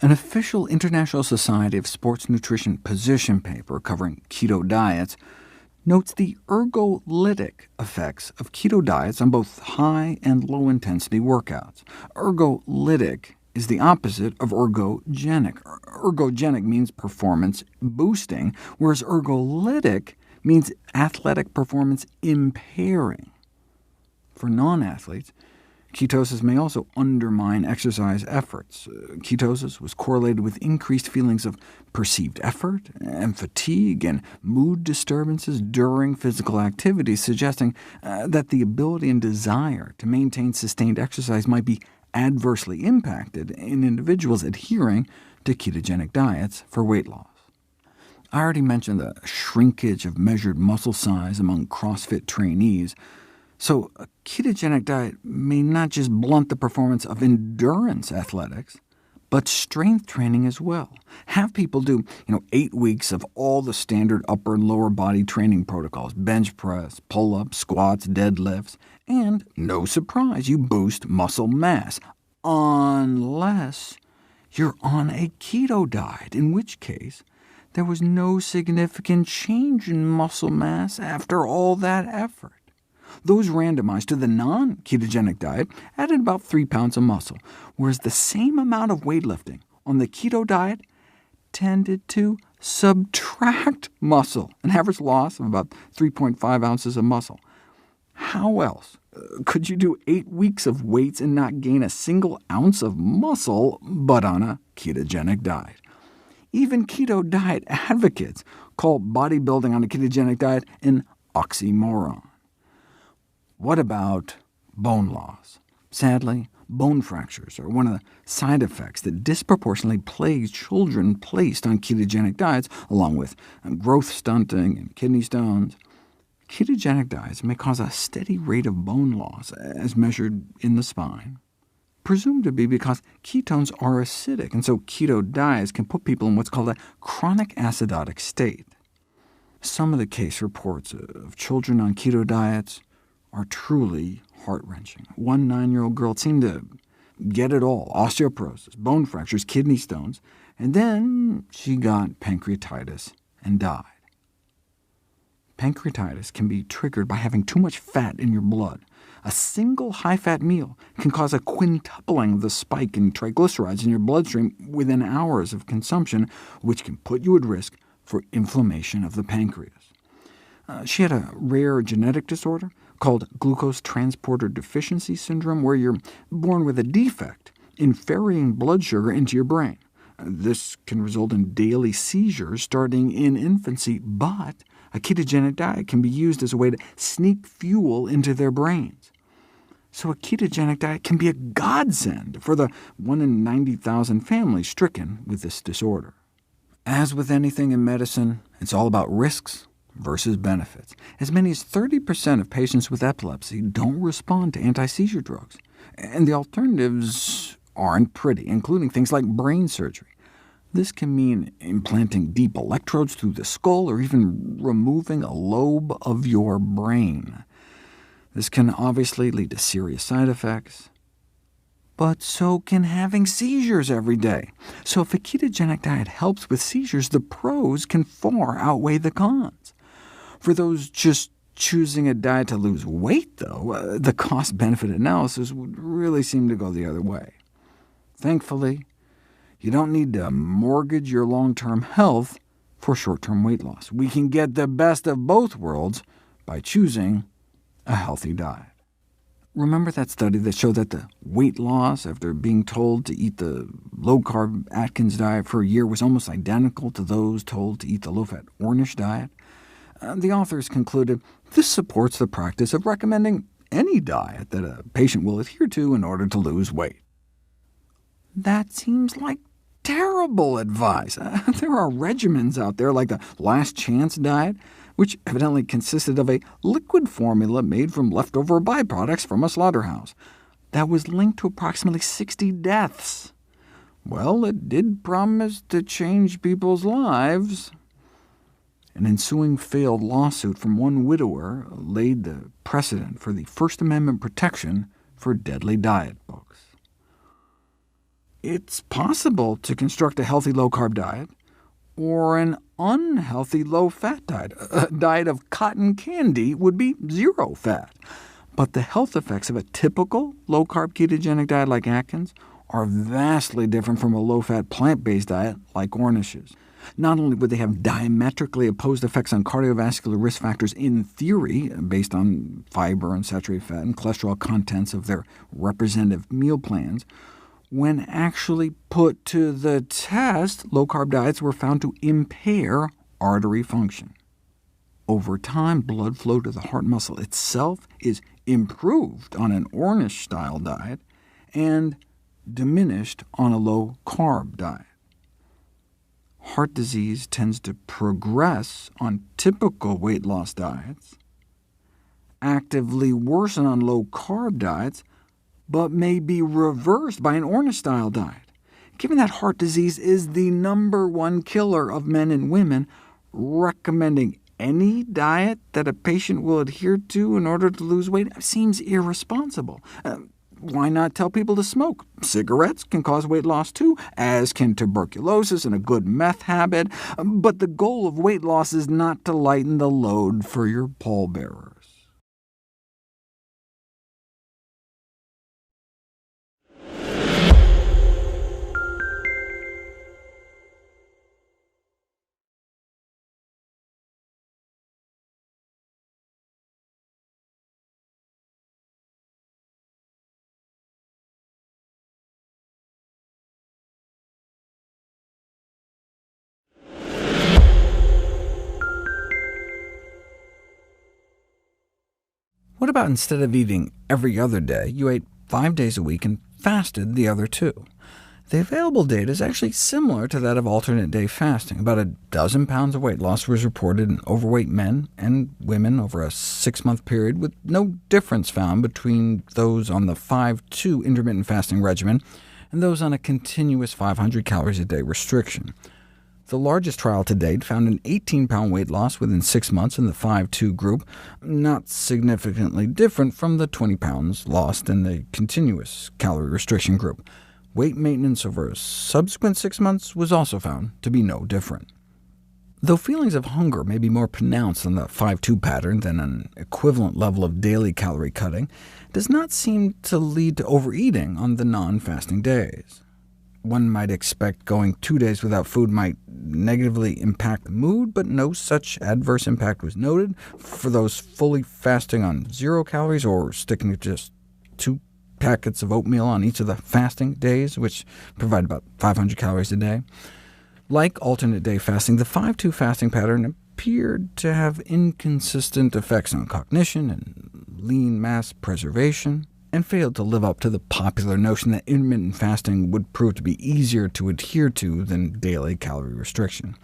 An official International Society of Sports Nutrition position paper covering keto diets notes the ergolytic effects of keto diets on both high and low-intensity workouts. Ergolytic is the opposite of ergogenic. Ergogenic means performance boosting, whereas ergolytic means athletic performance impairing. For non-athletes, ketosis may also undermine exercise efforts. Ketosis was correlated with increased feelings of perceived effort and fatigue and mood disturbances during physical activity, suggesting that the ability and desire to maintain sustained exercise might be adversely impacted in individuals adhering to ketogenic diets for weight loss. I already mentioned the shrinkage of measured muscle size among CrossFit trainees, so a ketogenic diet may not just blunt the performance of endurance athletics, but strength training as well. Have people do 8 weeks of all the standard upper and lower body training protocols, bench press, pull-ups, squats, deadlifts, and no surprise, you boost muscle mass, unless you're on a keto diet, in which case there was no significant change in muscle mass after all that effort. Those randomized to the non-ketogenic diet added about 3 pounds of muscle, whereas the same amount of weightlifting on the keto diet tended to subtract muscle, an average loss of about 3.5 ounces of muscle. How else could you do 8 weeks of weights and not gain a single ounce of muscle, but on a ketogenic diet? Even keto diet advocates call bodybuilding on a ketogenic diet an oxymoron. What about bone loss? Sadly, bone fractures are one of the side effects that disproportionately plagues children placed on ketogenic diets, along with growth stunting and kidney stones. Ketogenic diets may cause a steady rate of bone loss, as measured in the spine, presumed to be because ketones are acidic, and so keto diets can put people in what's called a chronic acidotic state. Some of the case reports of children on keto diets are truly heart-wrenching. One 9-year-old girl seemed to get it all: osteoporosis, bone fractures, kidney stones, and then she got pancreatitis and died. Pancreatitis can be triggered by having too much fat in your blood. A single high-fat meal can cause a quintupling of the spike in triglycerides in your bloodstream within hours of consumption, which can put you at risk for inflammation of the pancreas. She had a rare genetic disorder called glucose transporter deficiency syndrome, where you're born with a defect in ferrying blood sugar into your brain. This can result in daily seizures starting in infancy, but a ketogenic diet can be used as a way to sneak fuel into their brains. So a ketogenic diet can be a godsend for the 1 in 90,000 families stricken with this disorder. As with anything in medicine, it's all about risks versus benefits. As many as 30% of patients with epilepsy don't respond to anti-seizure drugs, and the alternatives aren't pretty, including things like brain surgery. This can mean implanting deep electrodes through the skull, or even removing a lobe of your brain. This can obviously lead to serious side effects, but so can having seizures every day. So if a ketogenic diet helps with seizures, the pros can far outweigh the cons. For those just choosing a diet to lose weight, though, the cost-benefit analysis would really seem to go the other way. Thankfully, you don't need to mortgage your long-term health for short-term weight loss. We can get the best of both worlds by choosing a healthy diet. Remember that study that showed that the weight loss after being told to eat the low-carb Atkins diet for a year was almost identical to those told to eat the low-fat Ornish diet? The authors concluded this supports the practice of recommending any diet that a patient will adhere to in order to lose weight. That seems like terrible advice. There are regimens out there like the Last Chance diet, which evidently consisted of a liquid formula made from leftover byproducts from a slaughterhouse, that was linked to approximately 60 deaths. Well, it did promise to change people's lives. An ensuing failed lawsuit from one widower laid the precedent for the First Amendment protection for deadly diet books. It's possible to construct a healthy low-carb diet, or an unhealthy low-fat diet. A diet of cotton candy would be zero fat. But the health effects of a typical low-carb ketogenic diet like Atkins are vastly different from a low-fat plant-based diet like Ornish's. Not only would they have diametrically opposed effects on cardiovascular risk factors in theory, based on fiber and saturated fat and cholesterol contents of their representative meal plans, when actually put to the test, low-carb diets were found to impair artery function. Over time, blood flow to the heart muscle itself is improved on an Ornish-style diet, and diminished on a low-carb diet. Heart disease tends to progress on typical weight loss diets, actively worsen on low-carb diets, but may be reversed by an Ornish-style diet. Given that heart disease is the #1 killer of men and women, recommending any diet that a patient will adhere to in order to lose weight seems irresponsible. Why not tell people to smoke? Cigarettes can cause weight loss too, as can tuberculosis and a good meth habit, but the goal of weight loss is not to lighten the load for your pallbearers. What about instead of eating every other day, you ate 5 days a week and fasted the other 2? The available data is actually similar to that of alternate day fasting. About a dozen pounds of weight loss was reported in overweight men and women over a 6-month period, with no difference found between those on the 5-2 intermittent fasting regimen and those on a continuous 500 calories a day restriction. The largest trial to date found an 18-pound weight loss within 6 months in the 5-2 group, not significantly different from the 20 pounds lost in the continuous calorie restriction group. Weight maintenance over subsequent 6 months was also found to be no different. Though feelings of hunger may be more pronounced on the 5-2 pattern than an equivalent level of daily calorie cutting, it does not seem to lead to overeating on the non-fasting days. One might expect going 2 days without food might negatively impact mood, but no such adverse impact was noted for those fully fasting on 0 calories or sticking to just 2 packets of oatmeal on each of the fasting days, which provide about 500 calories a day. Like alternate day fasting, the 5-2 fasting pattern appeared to have inconsistent effects on cognition and lean mass preservation, and failed to live up to the popular notion that intermittent fasting would prove to be easier to adhere to than daily calorie restriction.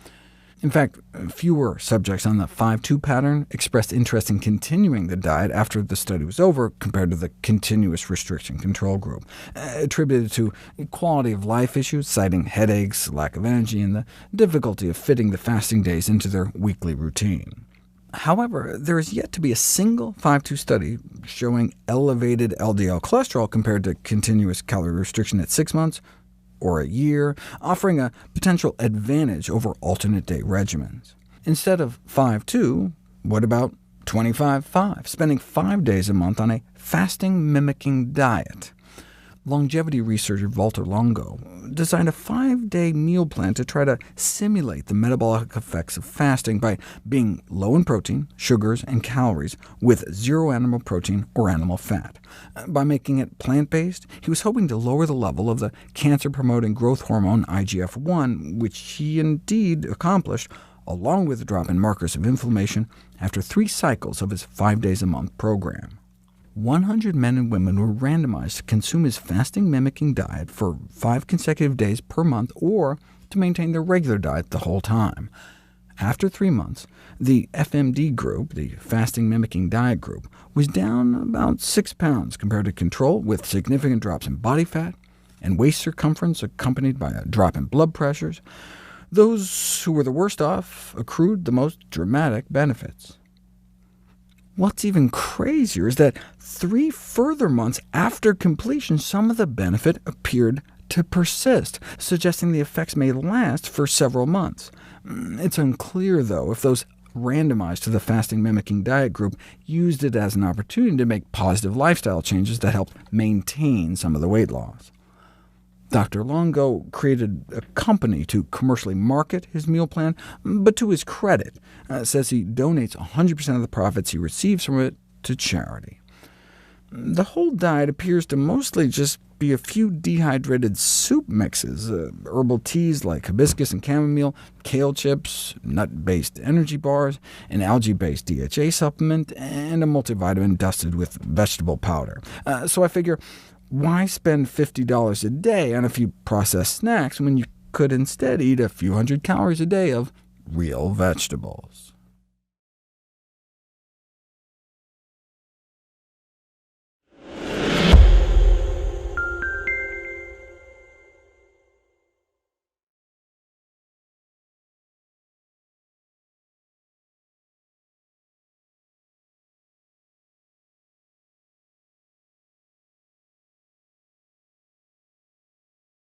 In fact, fewer subjects on the 5-2 pattern expressed interest in continuing the diet after the study was over compared to the continuous restriction control group, attributed to quality of life issues, citing headaches, lack of energy, and the difficulty of fitting the fasting days into their weekly routine. However, there is yet to be a single 5-2 study showing elevated LDL cholesterol compared to continuous calorie restriction at 6 months or a year, offering a potential advantage over alternate day regimens. Instead of 5-2, what about 25-5, spending 5 days a month on a fasting-mimicking diet? Longevity researcher Walter Longo designed a 5-day meal plan to try to simulate the metabolic effects of fasting by being low in protein, sugars, and calories, with 0 animal protein or animal fat. By making it plant-based, he was hoping to lower the level of the cancer-promoting growth hormone IGF-1, which he indeed accomplished, along with a drop in markers of inflammation after 3 cycles of his 5 days a month program. 100 men and women were randomized to consume his fasting-mimicking diet for 5 consecutive days per month, or to maintain their regular diet the whole time. After 3 months, the FMD group, the fasting-mimicking diet group, was down about 6 pounds compared to control, with significant drops in body fat and waist circumference accompanied by a drop in blood pressures. Those who were the worst off accrued the most dramatic benefits. What's even crazier is that 3 further months after completion, some of the benefit appeared to persist, suggesting the effects may last for several months. It's unclear, though, if those randomized to the fasting-mimicking diet group used it as an opportunity to make positive lifestyle changes that helped maintain some of the weight loss. Dr. Longo created a company to commercially market his meal plan, but to his credit, says he donates 100% of the profits he receives from it to charity. The whole diet appears to mostly just be a few dehydrated soup mixes, herbal teas like hibiscus and chamomile, kale chips, nut-based energy bars, an algae-based DHA supplement, and a multivitamin dusted with vegetable powder. So I figure, why spend $50 a day on a few processed snacks when you could instead eat a few hundred calories a day of real vegetables?